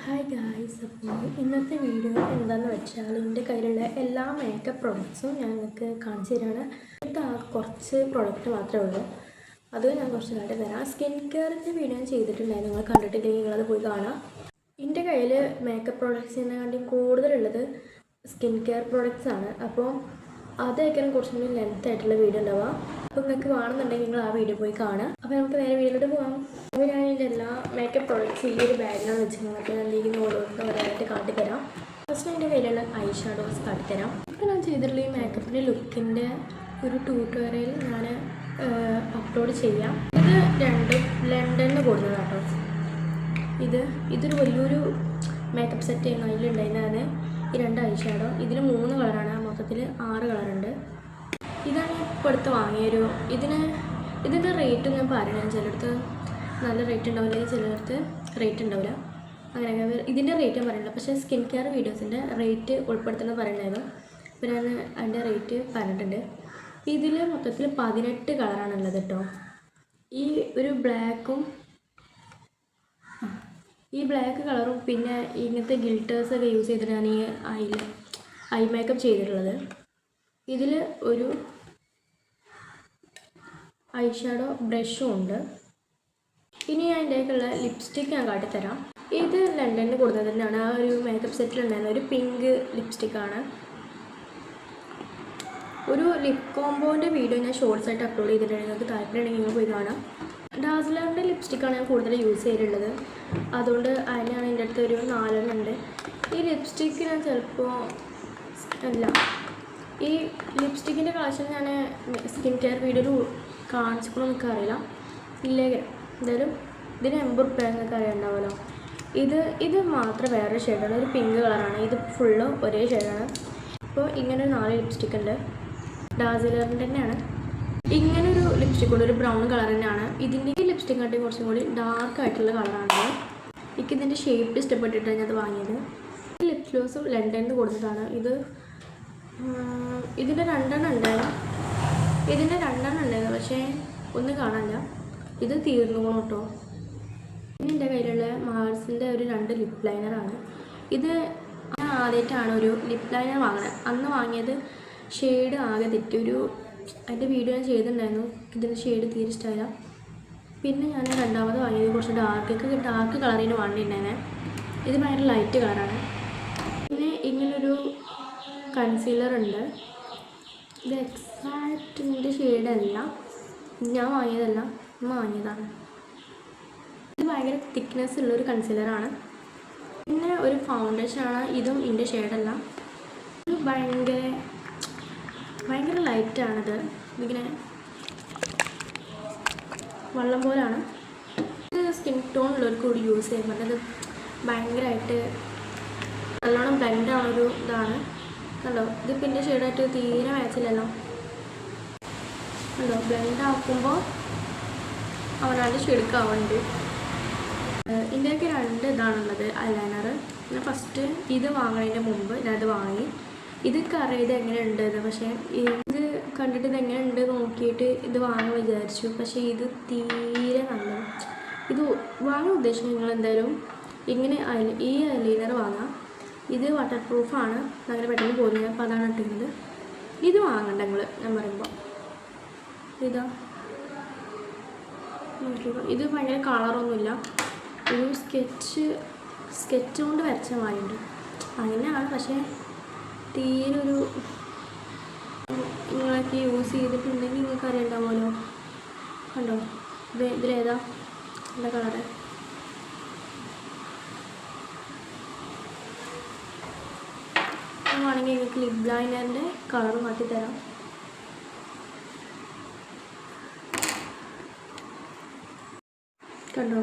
Hi guys, അപ്പോൾ ഇന്നത്തെ video എന്താണെന്ന് വെച്ചാൽ എൻ്റെ കയ്യിലുള്ള എല്ലാ മേക്കപ്പ് പ്രോഡക്ട്സും ഞാൻ നിങ്ങൾക്ക് കാണിച്ചു തരാണ്. ഇത് കുറച്ച് പ്രോഡക്റ്റ് മാത്രമേ ഉള്ളൂ, അത് ഞാൻ കുറച്ച് കാട്ടി തരാം. സ്കിൻ കെയറിൻ്റെ വീഡിയോ ഞാൻ ചെയ്തിട്ടുണ്ടായിരുന്നു, നിങ്ങൾ കണ്ടിട്ടില്ലെങ്കിൽ നിങ്ങളത് പോയി കാണാം. എൻ്റെ കയ്യിൽ മേക്കപ്പ് പ്രോഡക്ട്സിനെക്കാട്ടിയും കൂടുതലുള്ളത് സ്കിൻ കെയർ പ്രോഡക്റ്റ്സ് ആണ്. അപ്പോൾ അതായിരിക്കണം കുറച്ചും കൂടി ലെങ്ത് ആയിട്ടുള്ള വീഡിയോ ഉണ്ടാവുക. അപ്പോൾ നിങ്ങൾക്ക് വേണമെന്നുണ്ടെങ്കിൽ നിങ്ങൾ ആ വീഡിയോ പോയി കാണുക. അപ്പോൾ നമുക്ക് നേരെ വീഡിയോയിലോട്ട് പോകാം. അപ്പോൾ ഞാൻ ഇതിൻ്റെ എല്ലാ മേക്കപ്പ് പ്രോഡക്റ്റ്സ് ഈ ഒരു ബാഗിലാണ് വെച്ചിരുന്നത്. അപ്പോൾ ഞാൻ ഇതിന് ഓരോരുത്തർ വരാനായിട്ട് കാട്ടിത്തരാം. ഫസ്റ്റ് എൻ്റെ കയ്യിലുള്ള ഐ ഷാഡോസ് കാട്ടിത്തരാം. ഇപ്പോൾ ഞാൻ ചെയ്തിട്ടുള്ള ഈ മേക്കപ്പിൻ്റെ ലുക്കിൻ്റെ ഒരു ട്യൂട്ടോറിയൽ ഞാൻ അപ്ലോഡ് ചെയ്യാം. ഇത് രണ്ടും ലണ്ടനിൽ നിന്ന് കൊടുത്തതാണ് കേട്ടോ. ഇതൊരു വലിയൊരു മേക്കപ്പ് സെറ്റ് ചെയ്യുന്ന അതിലുണ്ടായിരുന്നതാണ് ഈ രണ്ട് ഐ ഷാഡോ. ഇതിൽ 3 കളറാണ്, മൊത്തത്തിൽ 6 കളറുണ്ട്. ഇതാണ് ഞാൻ ഇപ്പോൾ അടുത്ത് വാങ്ങിയൊരു ഇതിൻ്റെ റേറ്റും ഞാൻ പറയണം. ചിലടത്ത് നല്ല റേറ്റ് ഉണ്ടാവില്ല, ചിലടത്ത് റേറ്റ് ഉണ്ടാവില്ല, അങ്ങനെയൊക്കെ. ഇതിൻ്റെ റേറ്റ് ഞാൻ പറയുന്നില്ല, പക്ഷേ സ്കിൻ കെയർ വീഡിയോസിൻ്റെ റേറ്റ് ഉൾപ്പെടുത്തണം പറയുന്നുണ്ടായിരുന്നു. അപ്പോൾ ഞാൻ അതിൻ്റെ റേറ്റ് പറഞ്ഞിട്ടുണ്ട്. ഇതിൽ മൊത്തത്തിൽ 18 കളറാണുള്ളത് കേട്ടോ. ഈ ഒരു ബ്ലാക്ക് കളറും പിന്നെ ഇങ്ങനത്തെ ഗിൽറ്റേഴ്സൊക്കെ യൂസ് ചെയ്തിട്ടാണ് ഈ ഐ മേക്കപ്പ് ചെയ്തിട്ടുള്ളത്. ഇതിൽ ഒരു ഐ ഷാഡോ ബ്രഷും ഉണ്ട്. ഇനി ഞാൻ അതിൻ്റെയൊക്കെയുള്ള ലിപ്സ്റ്റിക്ക് ഞാൻ കാട്ടിത്തരാം. ഇത് ലണ്ടനിൽ കൊടുത്തത് തന്നെയാണ്. ആ ഒരു മേക്കപ്പ് സെറ്റിലുണ്ടായിരുന്ന ഒരു പിങ്ക് ലിപ്സ്റ്റിക്കാണ്. ഒരു ലിപ് കോമ്പോൻ്റെ വീഡിയോ ഞാൻ ഷോർട്സ് ആയിട്ട് അപ്ലോഡ് ചെയ്തിട്ടുണ്ട്, നിങ്ങൾക്ക് താല്പര്യമുണ്ടെങ്കിൽ നിങ്ങൾ പോയി കാണാം. ഡാസ്ലറിൻ്റെ ലിപ്സ്റ്റിക്കാണ് ഞാൻ കൂടുതൽ യൂസ് ചെയ്തിട്ടുള്ളത്, അതുകൊണ്ട് അതിനാണ് എൻ്റെ അടുത്ത് ഒരു 4 ഉണ്ട്. ഈ ലിപ്സ്റ്റിക്ക് ഞാൻ ചിലപ്പോൾ ഈ ലിപ്സ്റ്റിക്കിൻ്റെ കളക്ഷൻ ഞാൻ സ്കിൻ കെയർ വീഡിയോയിൽ കാണിച്ചിട്ടുണ്ടോ എനിക്ക് അറിയില്ല, ഇല്ലെങ്കിൽ എന്തായാലും ഇതിന് 80 റുപ്യ നിങ്ങൾക്ക് അറിയാണ്ടാവുമല്ലോ. ഇത് മാത്രം വേറെ ഷെയ്ഡാണ്, ഒരു പിങ്ക് കളറാണ്. ഇത് ഫുള്ള് ഒരേ ഷെയ്ഡാണ്. ഇപ്പോൾ ഇങ്ങനെ ഒരു 4 ലിപ്സ്റ്റിക്ക് ഉണ്ട്, ഡാസ്ലറിൻ്റെ തന്നെയാണ്. ഇങ്ങനൊരു ലിപ്സ്റ്റിക് ഉണ്ട്, ഒരു ബ്രൗൺ കളർ തന്നെയാണ്. ഇതിൻ്റെ ഈ ലിപ്സ്റ്റിക് കാട്ടി കുറച്ചും കൂടി ഡാർക്കായിട്ടുള്ള കളറാണ്. എനിക്കിതിൻ്റെ ഷേപ്പ് ഇഷ്ടപ്പെട്ടിട്ടാണ് ഞാനത് വാങ്ങിയത്. ഈ ലിപ് ഗ്ലോസ് ലണ്ടനിൽ നിന്ന് കൊടുത്തതാണ്. ഇതിൻ്റെ 2 ഉണ്ടായിരുന്നു, പക്ഷേ ഒന്നും കാണാനില്ല. ഇത് തീർന്നു കേട്ടോ. പിന്നെ എൻ്റെ കയ്യിലുള്ള മാർസിൻ്റെ ഒരു 2 ലിപ് ലൈനറാണ്. ഇത് ഞാൻ ആദ്യമായിട്ടാണ് ഒരു ലിപ് ലൈനർ വാങ്ങുന്നത്. അന്ന് വാങ്ങിയത് ഷെയ്ഡ് ആകെ തെറ്റി. അതിൻ്റെ വീഡിയോ ഞാൻ ചെയ്തിട്ടുണ്ടായിരുന്നു, ഇതിൻ്റെ ഷെയ്ഡ് തീരെ ഇഷ്ടമായില്ല. പിന്നെ ഞാൻ രണ്ടാമത് വാങ്ങിയത് കുറച്ച് ഡാർക്ക് കളറിന് വാങ്ങിയിട്ടുണ്ടായിരുന്നേ. ഇത് ഭയങ്കര ലൈറ്റ് കളറാണ്. പിന്നെ ഇങ്ങനൊരു കൺസീലർ ഉണ്ട്. ഇത് എക്സാക്റ്റ് ഇതിൻ്റെ ഷെയ്ഡല്ല, ഞാൻ വാങ്ങിയതാണ്. ഇത് ഭയങ്കര തിക്നെസ് ഉള്ളൊരു കൺസീലറാണ്. പിന്നെ ഒരു ഫൗണ്ടേഷനാണ്. ഇതും ഇതിൻ്റെ ഷെയ്ഡല്ല, ഇത് ഭയങ്കര ലൈറ്റാണിത്. ഇതിങ്ങനെ വെള്ളം പോലാണ്. ഇത് സ്കിൻ ടോൺ ഉള്ളവർക്ക് കൂടി യൂസ് ചെയ്യാൻ പറ്റുന്നത്. ഭയങ്കരമായിട്ട് നല്ലോണം ബ്ലെൻഡ് ആവുന്നൊരു ഇതാണ്. കണ്ടോ, ഇതിപ്പോൾ എൻ്റെ ഷെയ്ഡായിട്ട് തീരെ മാച്ചില്ലല്ലോ. കണ്ടോ, ബ്ലെൻഡ് ആക്കുമ്പോൾ അവനാണ്ട് ഷെയ്ഡാവുന്നുണ്ട്. ഇതിൻ്റെയൊക്കെ 2 ഇതാണുള്ളത് ഐലൈനർ. ഞാൻ ഫസ്റ്റ് ഇത് വാങ്ങുന്നതിൻ്റെ മുമ്പ് ഞാനത് വാങ്ങി. ഇതൊക്കെ അറിയത് എങ്ങനെയുണ്ടെന്ന്, പക്ഷേ ഇത് കണ്ടിട്ട് ഇത് എങ്ങനെയുണ്ട് നോക്കിയിട്ട് ഇത് വാങ്ങാൻ വിചാരിച്ചു. പക്ഷേ ഇത് തീരെ നല്ലത്. ഇത് വാങ്ങാൻ ഉദ്ദേശിക്കുന്നത് നിങ്ങൾ എന്തായാലും ഇങ്ങനെ ഈ ഐലൈനർ വാങ്ങാം. ഇത് വാട്ടർ പ്രൂഫാണ്, അങ്ങനെ പെട്ടെന്ന് പോകുന്നത്. അപ്പോൾ അതാണ് ഇട്ടിരുന്നത്. ഇത് വാങ്ങണ്ട നിങ്ങൾ, ഞാൻ പറയുമ്പോൾ ഇതാ നോക്കിക്കോ. ഇത് ഭയങ്കര കളറൊന്നുമില്ല, ഒരു സ്കെച്ച് കൊണ്ട് വരച്ച മാറിയുണ്ട് അങ്ങനെയാണ്. പക്ഷേ തീരെ നിങ്ങളൊക്കെ യൂസ് ചെയ്തിട്ടുണ്ടെങ്കിൽ നിങ്ങൾക്ക് അറിയണ്ടാവുമല്ലോ. കണ്ടോ, ഇതിലേതാ എന്താ കളറ്? വേണമെങ്കിൽ നിങ്ങൾക്ക് ലിപ് ലൈനറിൻ്റെ കളർ മാറ്റിത്തരാം. കണ്ടോ,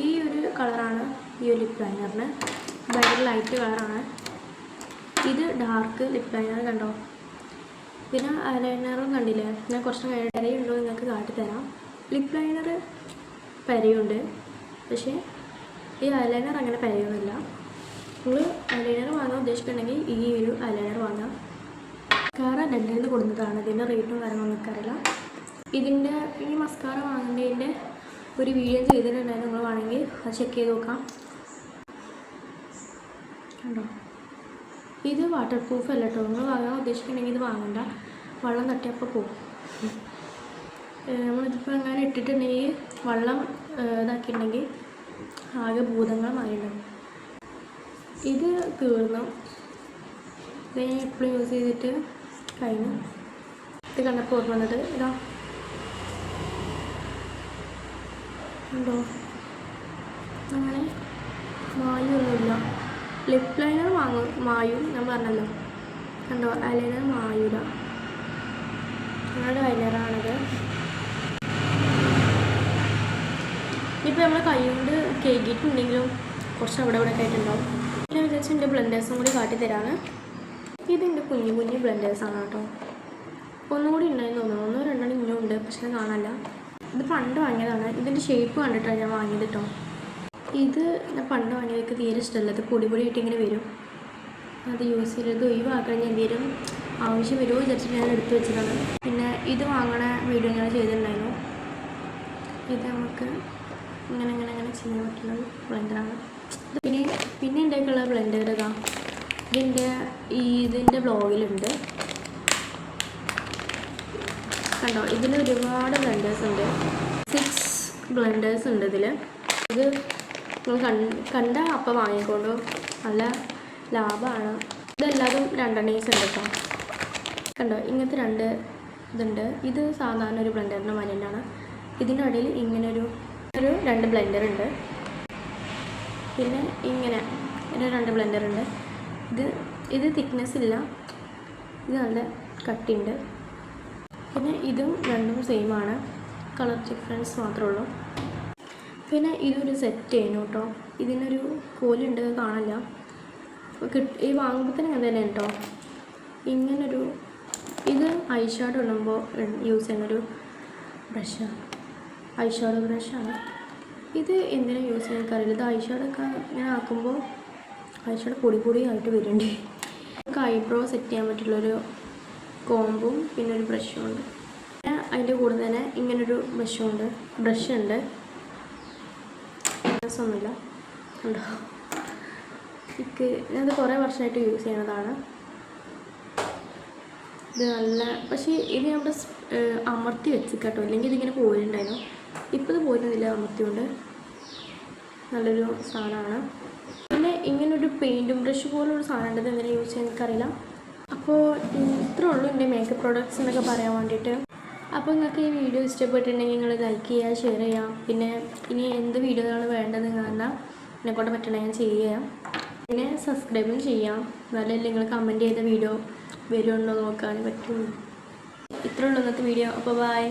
ഈ ഒരു കളറാണ് ഈ ഒരു ലിപ് ലൈനറിന്. ഭയങ്കര ലൈറ്റ് കളറാണ്. ഇത് ഡാർക്ക് ലിപ് ലൈനർ കണ്ടോ. പിന്നെ ഐലൈനറും കണ്ടില്ലേ, ഞാൻ കുറച്ച് പെരയുണ്ടോ നിങ്ങൾക്ക് കാട്ടിത്തരാം. ലിപ് ലൈനർ പെരയുണ്ട്, പക്ഷേ ഈ ഐലൈനർ അങ്ങനെ പെരയൊന്നുമില്ല. നിങ്ങൾ ഐലൈനർ വാങ്ങാൻ ഉദ്ദേശിക്കുന്നുണ്ടെങ്കിൽ ഈ ഒരു ഐലൈനർ വാങ്ങാം. കാരണം ലണ്ടനിൽ നിന്ന് കൊടുക്കുന്നതാണ്. ഇതിൻ്റെ റേറ്റും കാര്യങ്ങളൊന്നും എനിക്കറിയില്ല. ഇതിൻ്റെ ഈ മസ്കാര വാങ്ങുന്നതിൻ്റെ ഒരു വീഡിയോ ചെയ്തിട്ടുണ്ടായിരുന്നു, നിങ്ങൾ വേണമെങ്കിൽ അത് ചെക്ക് ചെയ്ത് നോക്കാം. കണ്ടോ, ഇത് വാട്ടർ പ്രൂഫ് അല്ല കേട്ടോ. നിങ്ങൾ വാങ്ങാൻ ഉദ്ദേശിക്കുന്നുണ്ടെങ്കിൽ ഇത് വാങ്ങണ്ട, വെള്ളം തട്ടിയപ്പോൾ പോകും. നമ്മളിതിപ്പോൾ അങ്ങനെ ഇട്ടിട്ടുണ്ടെങ്കിൽ വെള്ളം ഇതാക്കിയിട്ടുണ്ടെങ്കിൽ ആകെ ഭൂതങ്ങൾ മാറിയിട്ടുണ്ടാവും. ഇത് തീർന്നു. ഇത് ഞാൻ എപ്പോഴും യൂസ് ചെയ്തിട്ട് കഴിഞ്ഞു. ഇത് കണ്ടപ്പോൾ ഓർമ്മ വന്നത് ഇതാ ഉണ്ടോ, അങ്ങനെ മായൊന്നുമില്ല. ലിപ് ലൈനർ മായും ഞാൻ പറഞ്ഞല്ലോ. കണ്ടോ, ഐലൈനർ മായൂല. ഞങ്ങളുടെ ഐലൈനറാണിത്. ഇപ്പോൾ നമ്മൾ കൈ കൊണ്ട് കേക്കിയിട്ടുണ്ടെങ്കിലും കുറച്ച് അവിടെ ഇവിടെ ആയിട്ടുണ്ടാവും. ഞാൻ വിചാരിച്ചു എൻ്റെ ബ്ലെൻഡേഴ്സും കൂടി കാട്ടിത്തരാണ്. ഇതിൻ്റെ കുഞ്ഞു കുഞ്ഞു ബ്ലെൻഡേഴ്സാണ് കേട്ടോ. ഒന്നുകൂടി ഉണ്ടായെന്ന് തോന്നുന്നു, 1-2 ഇനിയും ഉണ്ട്, പക്ഷേ കാണാനില്ല. ഇത് പണ്ട് വാങ്ങിയതാണ്. ഇതിൻ്റെ ഷേപ്പ് കണ്ടിട്ടാണ് ഞാൻ വാങ്ങിയത് കേട്ടോ. ഇത് ഞാൻ പണ്ട് വാങ്ങിയതൊക്കെ തീരെ ഇഷ്ടമല്ല. ഇത് പൊടി പൊടിയായിട്ട് ഇങ്ങനെ വരും. അത് യൂസ് ചെയ്തത് ഒഴിവാക്കാൻ ഞാൻ എന്തെങ്കിലും ആവശ്യം വരുമോ വിചാരിച്ചിട്ട് ഞാൻ എടുത്ത് വെച്ചതാണ്. പിന്നെ ഇത് വാങ്ങണ വീഡിയോ ഞാൻ ചെയ്തിട്ടുണ്ടായിരുന്നു. ഇത് നമുക്ക് ഇങ്ങനെ ഇങ്ങനെ ഇങ്ങനെ ചെയ്യാൻ പറ്റുന്ന ബ്ലെൻഡറാണ്. പിന്നെ ഉണ്ടായിട്ടുള്ള ബ്ലെൻഡർ ഇതാ, ഇതിൻ്റെ ബ്ലോഗിലുണ്ട് കണ്ടോ. ഇതിൽ ഒരുപാട് ബ്ലെൻഡേഴ്സ് ഉണ്ട്, 6 ബ്ലെൻഡേഴ്സ് ഉണ്ട് ഇതിൽ. ഇത് നിങ്ങൾ കണ്ട അപ്പം വാങ്ങിക്കൊണ്ട്, നല്ല ലാഭമാണ്. ഇതെല്ലാതും 2 എണ്ണീസ് ഉണ്ട് കേട്ടോ. കണ്ടോ, ഇങ്ങനത്തെ 2 ഇതുണ്ട്. ഇത് സാധാരണ ഒരു ബ്ലെൻഡറിൻ്റെ മരുന്നാണ്. ഇതിൻ്റെ ഇടയിൽ ഇങ്ങനെ ഒരു 2 ബ്ലെൻഡർ ഉണ്ട്. പിന്നെ ഇങ്ങനെ 2 ബ്ലെൻഡർ ഉണ്ട്. ഇത് തിക്നെസ് ഇല്ല, ഇത് നല്ല കട്ടിയുണ്ട്. പിന്നെ ഇതും രണ്ടും സെയിമാണ്, കളർ ഡിഫറൻസ് മാത്രമേ ഉള്ളൂ. പിന്നെ ഇതൊരു സെറ്റ് ചെയ്യുന്നു കേട്ടോ. ഇതിനൊരു കോലുണ്ട്, കാണില്ല. ഈ വാങ്ങുമ്പോൾ തന്നെ അങ്ങനെ തന്നെ കേട്ടോ. ഇങ്ങനൊരു ഇത് ഐ ഷാഡോ ഇടുമ്പോൾ യൂസ് ചെയ്യുന്നൊരു ബ്രഷാണ്, ഐ ഷാഡോ ബ്രഷാണ്. ഇത് എന്തിനാണ് യൂസ് ചെയ്യാൻ എനിക്കറിയില്ല. ഇത് ഐ ഷാഡോ ഒക്കെ ഞാൻ ആക്കുമ്പോൾ ഐ ഷാഡോ പൊടി ആയിട്ട് വരുന്നുണ്ട്. നമുക്ക് ഐബ്രോ സെറ്റ് ചെയ്യാൻ പറ്റുള്ളൊരു കോമ്പും പിന്നെ ഒരു ബ്രഷും ഉണ്ട്. പിന്നെ അതിൻ്റെ കൂടെ തന്നെ ഇങ്ങനൊരു ബ്രഷ് ഉണ്ട്. ഒന്നുമില്ല ഉണ്ടോ. ഞാനത് കുറേ വർഷമായിട്ട് യൂസ് ചെയ്യുന്നതാണ്. ഇത് നല്ല, പക്ഷേ ഇത് നമ്മുടെ അമർത്തി വെച്ച് കേട്ടോ, അല്ലെങ്കിൽ ഇതിങ്ങനെ പോയിട്ടുണ്ടായിരുന്നു. ഇപ്പോൾ ഇത് പോയിരുന്നില്ല അമർത്തിക്കൊണ്ട്. നല്ലൊരു സാധനമാണ്. പിന്നെ ഇങ്ങനൊരു പെയിൻറ്റും ബ്രഷ് പോലൊരു സാധനം ഉണ്ട്. ഇത് എങ്ങനെ യൂസ് ചെയ്യാൻ എനിക്കറിയില്ല. അപ്പോൾ ഇത്രേ ഉള്ളൂ എൻ്റെ മേക്കപ്പ് പ്രോഡക്റ്റ്സ് എന്നൊക്കെ പറയാൻ വേണ്ടിയിട്ട്. അപ്പോൾ നിങ്ങൾക്ക് ഈ വീഡിയോ ഇഷ്ടപ്പെട്ടിട്ടുണ്ടെങ്കിൽ നിങ്ങൾ ലൈക്ക് ചെയ്യുക, ഷെയർ ചെയ്യാം. പിന്നെ ഇനി എന്ത് വീഡിയോകളാണ് വേണ്ടത് പറഞ്ഞാൽ എന്നെക്കൊണ്ട് പറ്റണേ ഞാൻ ചെയ്യാം. പിന്നെ സബ്സ്ക്രൈബും ചെയ്യാം. എന്നാലല്ലേ നിങ്ങൾ കമൻറ്റ് ചെയ്ത വീഡിയോ വരുമെന്നോ നോക്കാൻ പറ്റുള്ളൂ. ഇത്രേ ഉള്ളൂ ഇന്നത്തെ വീഡിയോ. അപ്പോൾ ബൈ.